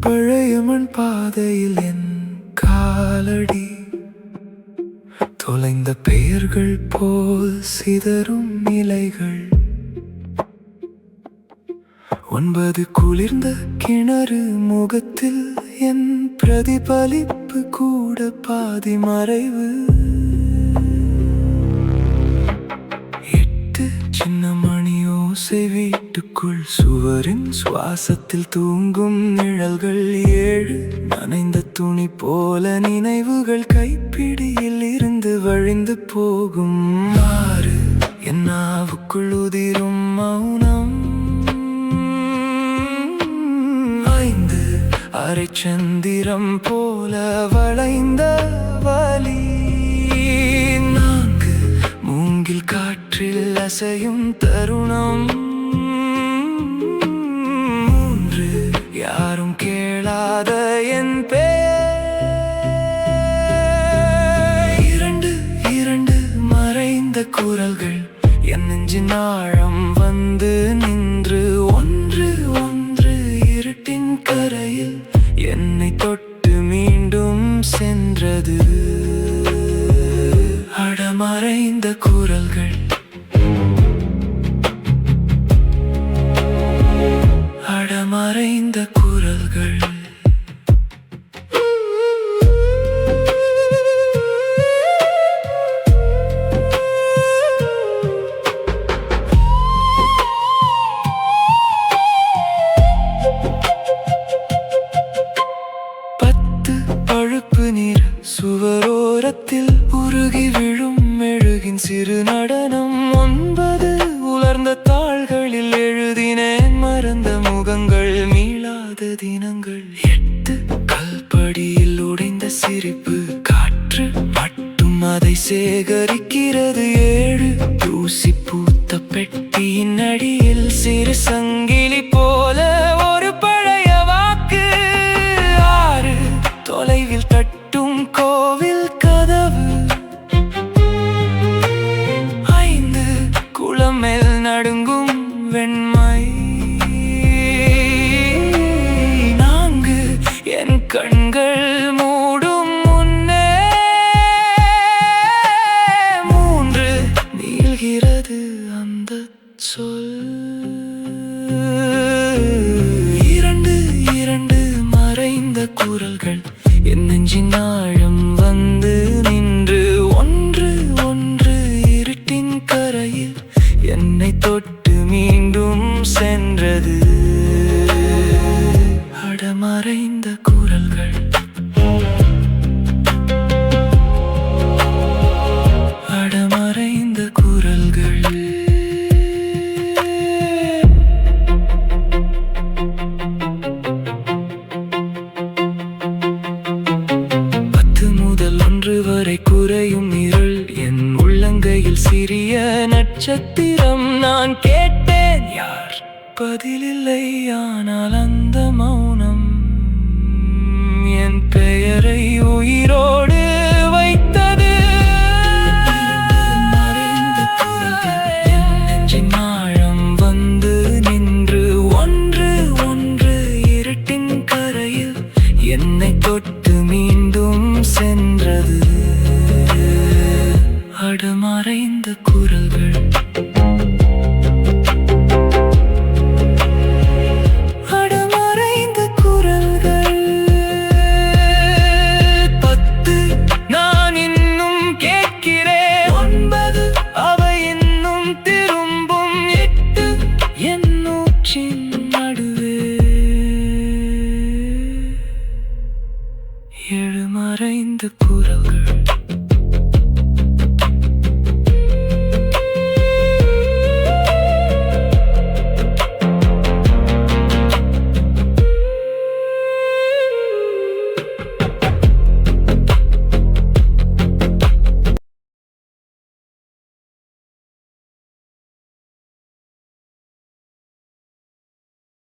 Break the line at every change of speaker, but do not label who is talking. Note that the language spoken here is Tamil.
பழைய மண் பாதையில் என் காலடி தொலைந்த பெயர்கள் போல் சிதறும் நிலைகள். 9 குளிர்ந்த கிணறு முகத்தில் என் பிரதிபலிப்பு கூட பாதி மறைவு. 8 சின்ன மணி ஓசை வீட்டுக்குள் சுவரின் சுவாசத்தில் தூங்கும் நிழல்கள். 7 நனைந்த துணி போல நினைவுகள் கைப்பிடியில் இருந்து வழிந்து போகும். 6 என் நாவுக்குள் உதிரும் மௌனம். 5 அரை சந்திரம் போல வளைந்த வலி. 4 மூங்கில் காற்றில் அசையும் தருணம். 3 யாரும் கேளாத என் பெயர். 2 மறைந்த குரல்கள் என் நெஞ்சின் ஆழம் வந்து நின்று. 1 இருட்டின் கரையில் என்னை தொட்டு மீண்டும் சென்றது. அடமறைந்த குரல்கள், அடமறைந்த குரல்கள். பழுப்பு நீர் சுவரோரத்தில் உருகி விழும் மெழுகின் சிறு நடனம். 9 உலர்ந்த தாள்களில் எழுதினேன் மறந்த முகங்கள், மீளாத தினங்கள். 8 கல்படியில் உடைந்த சிரிப்பு, காற்று மட்டும் அதை சேகரிக்கிறது. 7 தூசி பூத்த பெட்டியின் அடியில் சிறு சங்கிலி போல ஒரு பழைய வாக்கு. 6 தொலைவில் தட்டும் கோவில் கதவு. 5 குளமேல் நடுங்கும் வெண்மை. 4 என் கண்கள் மூடும் முன்னே. 3 நீள்கிறது அந்த சொல். 2 மறைந்த குரல்கள் என் நெஞ்சின் ஆழம் வந்து நின்று. 1 இருட்டின் கரையில் என்னை தொட்டு மீண்டும் சென்றது. அடமறைந்த குரல்கள், அடமறைந்த குரல்கள். வரை குறையும் இருள் என் உள்ளங்கையில் சிறிய நட்சத்திரம். நான் கேட்டேன் யார் பதிலில்லை, ஆனால் அந்த மௌனம் என் பெயரை உயிரோடு வைத்தது. என் நெஞ்சின் ஆழம் வந்து நின்று. 1 இருட்டின் கரையில் என்னை தொட்டு மீண்டும் சென்றது. அடமறைந்த